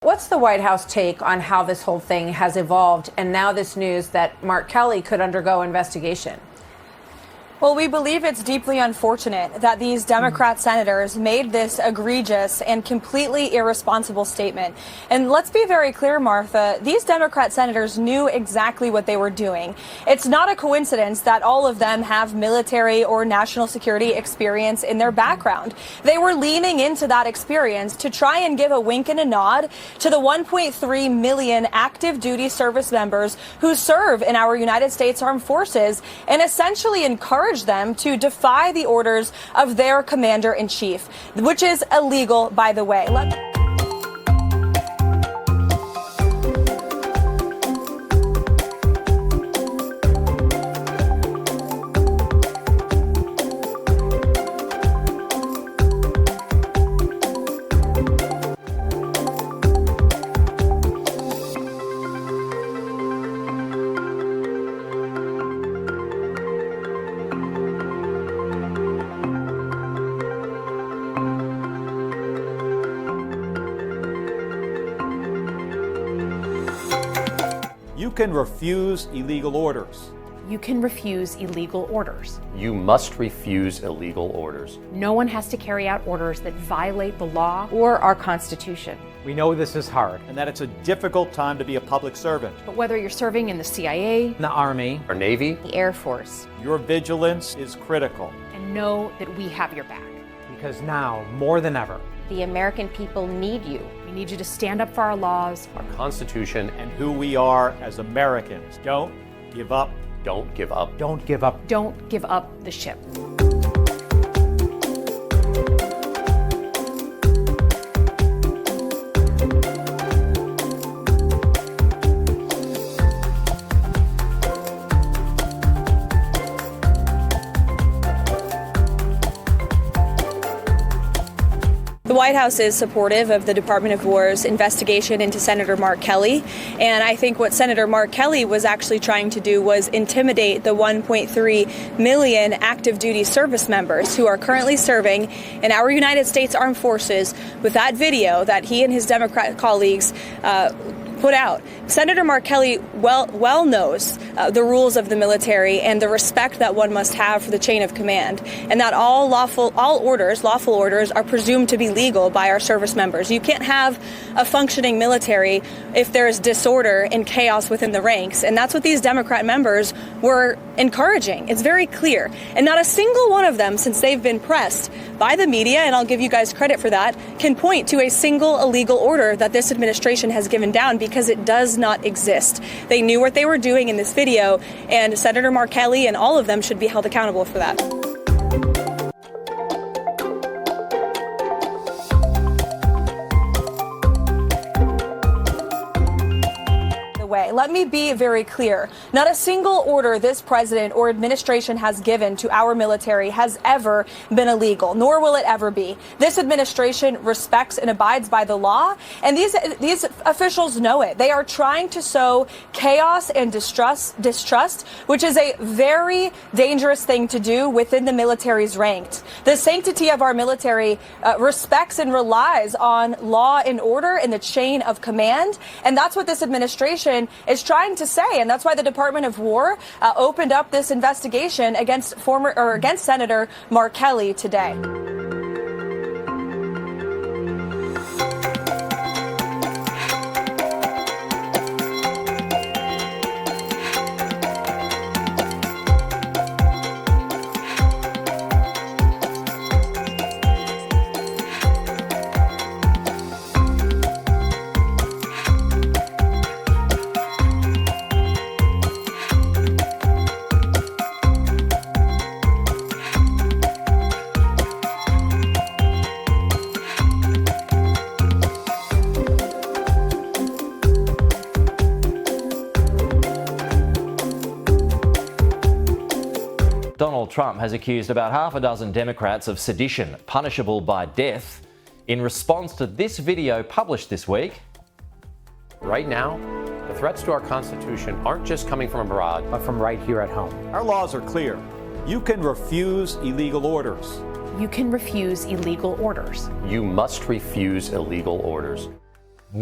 What's the White House take on how this whole thing has evolved, and now this news that Mark Kelly could undergo investigation? Well, we believe it's deeply unfortunate that these Democrat senators made this egregious and completely irresponsible statement. And let's be very clear, Martha, these Democrat senators knew exactly what they were doing. It's not a coincidence that all of them have military or national security experience in their background. They were leaning into that experience to try and give a wink and a nod to the 1.3 million active duty service members who serve in our United States Armed Forces, and essentially encourage them to defy the orders of their commander-in-chief, which is illegal, by the way. You can refuse illegal orders. You can refuse illegal orders. You must refuse illegal orders. No one has to carry out orders that violate the law or our Constitution. We know this is hard. And that it's a difficult time to be a public servant. But whether you're serving in the CIA, The Army, Our Navy, the Air Force, Your vigilance is critical. and know that we have your back. because now, more than ever, the American people need you. We need you to stand up for our laws, our Constitution, And who we are as Americans. Don't give up. don't give up. don't give up. don't give up the ship. The White House is supportive of the Department of War's investigation into Senator Mark Kelly, and I think what Senator Mark Kelly was actually trying to do was intimidate the 1.3 million active duty service members who are currently serving in our United States Armed Forces with that video that he and his Democrat colleagues put out. Senator Mark Kelly well knows the rules of the military and the respect that one must have for the chain of command, and that all lawful orders are presumed to be legal by our service members. You can't have a functioning military if there is disorder and chaos within the ranks, and that's what these Democrat members were encouraging. It's very clear, and not a single one of them, since they've been pressed by the media, and I'll give you guys credit for that, can point to a single illegal order that this administration has given down, because it does not exist. They knew what they were doing in this video, and Senator Mark Kelly and all of them should be held accountable for that. Let me be very clear. Not a single order this president or administration has given to our military has ever been illegal, nor will it ever be. This administration respects and abides by the law, and these officials know it. They are trying to sow chaos and distrust, which is a very dangerous thing to do within the military's ranks. The sanctity of our military respects and relies on law and order and the chain of command, and that's what this administration is trying to say, and that's why the Department of War opened up this investigation against Senator Mark Kelly today. Donald Trump has accused about half a dozen Democrats of sedition, punishable by death, in response to this video published this week. Right now, the threats to our Constitution aren't just coming from abroad, but from right here at home. Our laws are clear. You can refuse illegal orders. You can refuse illegal orders. you must refuse illegal orders.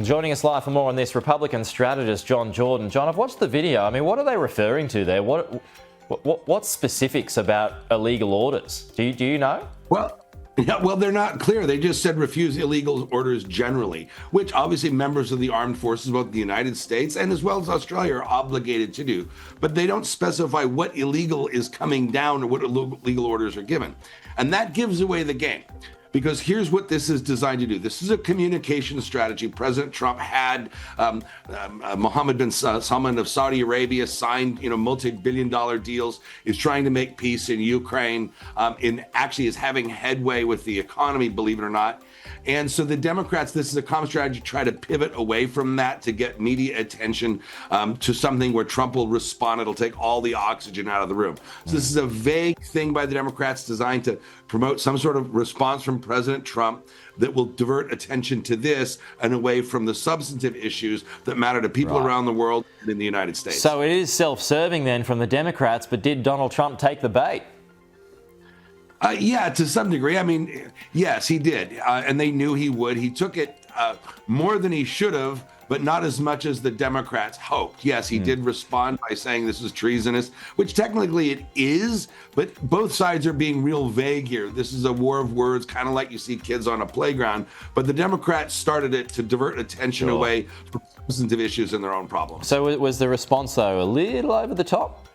Joining us live for more on this, Republican strategist John Jordan. John, I've watched the video. I mean, what are they referring to there? What specifics about illegal orders? Do you know? Well, they're not clear. They just said refuse illegal orders generally, which obviously members of the armed forces, both the United States and as well as Australia, are obligated to do. But they don't specify what illegal is coming down or what illegal orders are given. And that gives away the game. Because here's what this is designed to do. This is a communication strategy. President Trump had Mohammed bin Salman of Saudi Arabia signed, multi-billion-dollar deals, is trying to make peace in Ukraine, actually is having headway with the economy, believe it or not. And so the Democrats, this is a common strategy to try to pivot away from that to get media attention to something where Trump will respond. It'll take all the oxygen out of the room. So this is a vague thing by the Democrats designed to promote some sort of response from President Trump that will divert attention to this and away from the substantive issues that matter to people around the world and in the United States. So it is self-serving then from the Democrats, but did Donald Trump take the bait? Yeah, to some degree. I mean, yes, he did. And they knew he would. He took it more than he should have, but not as much as the Democrats hoped. Yes, he did respond by saying this is treasonous, which technically it is, but both sides are being real vague here. This is a war of words, kind of like you see kids on a playground, but the Democrats started it to divert attention away from substantive issues and their own problems. So was the response, though, a little over the top?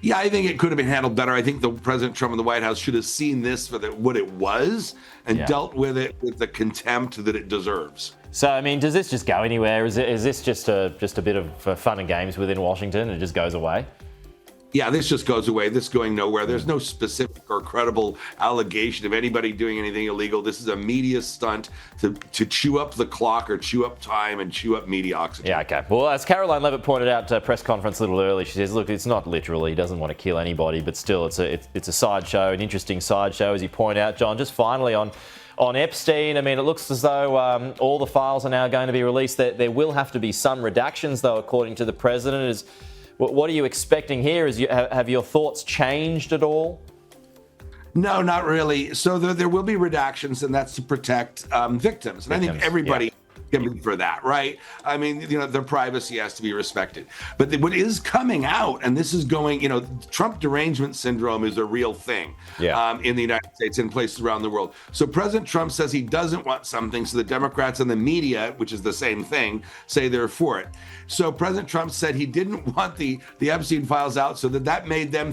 Yeah, I think it could have been handled better. I think the President Trump and the White House should have seen this for what it was and dealt with it with the contempt that it deserves. So, I mean, does this just go anywhere? Is this just a bit of fun and games within Washington and it just goes away? Yeah, this just goes away. This is going nowhere. There's no specific or credible allegation of anybody doing anything illegal. This is a media stunt to chew up the clock or chew up time and chew up media oxygen. Yeah, okay. Well, as Caroline Leavitt pointed out at press conference a little early, she says, look, it's not literally, he doesn't want to kill anybody, but still it's a sideshow, an interesting sideshow, as you point out. John, just finally on Epstein, I mean, it looks as though all the files are now going to be released. There will have to be some redactions, though, according to the president. What are you expecting here? Have your thoughts changed at all? No, not really. So there will be redactions, and that's to protect victims. And I think everybody can be for that, right? I mean, their privacy has to be respected. But what is coming out, and this is going, Trump derangement syndrome is a real thing in the United States and places around the world. So President Trump says he doesn't want something, so the Democrats and the media, which is the same thing, say they're for it. So President Trump said he didn't want the Epstein files out, so that made them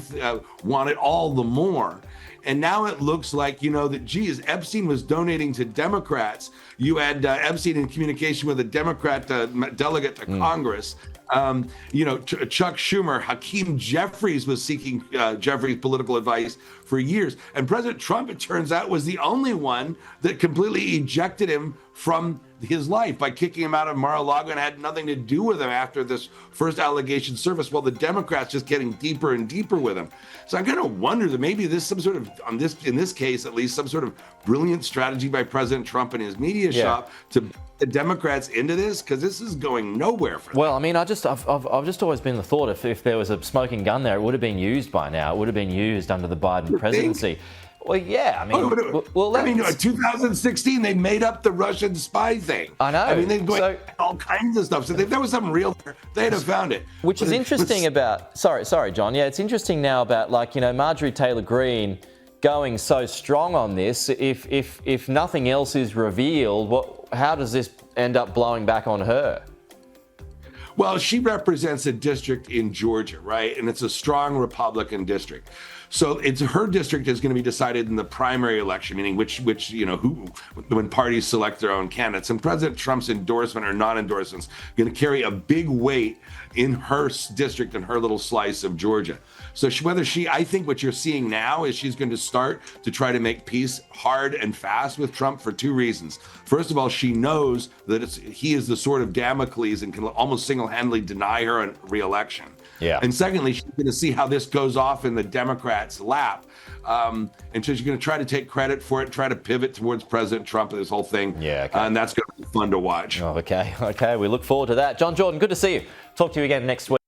want it all the more. And now it looks like, that, geez, Epstein was donating to Democrats. You had Epstein in communication with a Democrat delegate to Congress. Chuck Schumer, Hakeem Jeffries was seeking Jeffries' political advice for years. And President Trump, it turns out, was the only one that completely ejected him from his life by kicking him out of Mar-a-Lago and had nothing to do with him after this first allegation surfaced. Well, the Democrats just getting deeper and deeper with him. So I'm going to wonder that maybe this some sort of, in this case at least, some sort of brilliant strategy by President Trump and his media shop to the Democrats into this, because this is going nowhere for them. Well, I mean, I've just always been the thought if there was a smoking gun there, it would have been used by now. It would have been used under the Biden presidency. Well, yeah, I mean, 2016, they made up the Russian spy thing. I know. I mean, they're going all kinds of stuff. So if there was something real there, they'd have found it. Which is interesting about, sorry, John. Yeah, it's interesting now about, Marjorie Taylor Greene going so strong on this. If nothing else is revealed, how does this end up blowing back on her? Well, she represents a district in Georgia, right? And it's a strong Republican district. So her district is going to be decided in the primary election, meaning when parties select their own candidates. And President Trump's endorsement or non-endorsements going to carry a big weight in her district and her little slice of Georgia. So I think what you're seeing now is she's going to start to try to make peace hard and fast with Trump for two reasons. First of all, she knows that he is the sword of Damocles and can almost single-handedly deny her a re-election. Yeah. And secondly, she's going to see how this goes off in the Democrats' lap. And so she's going to try to take credit for it, try to pivot towards President Trump and this whole thing. Yeah. Okay. And that's going to be fun to watch. Oh, okay. We look forward to that. John Jordan, good to see you. Talk to you again next week.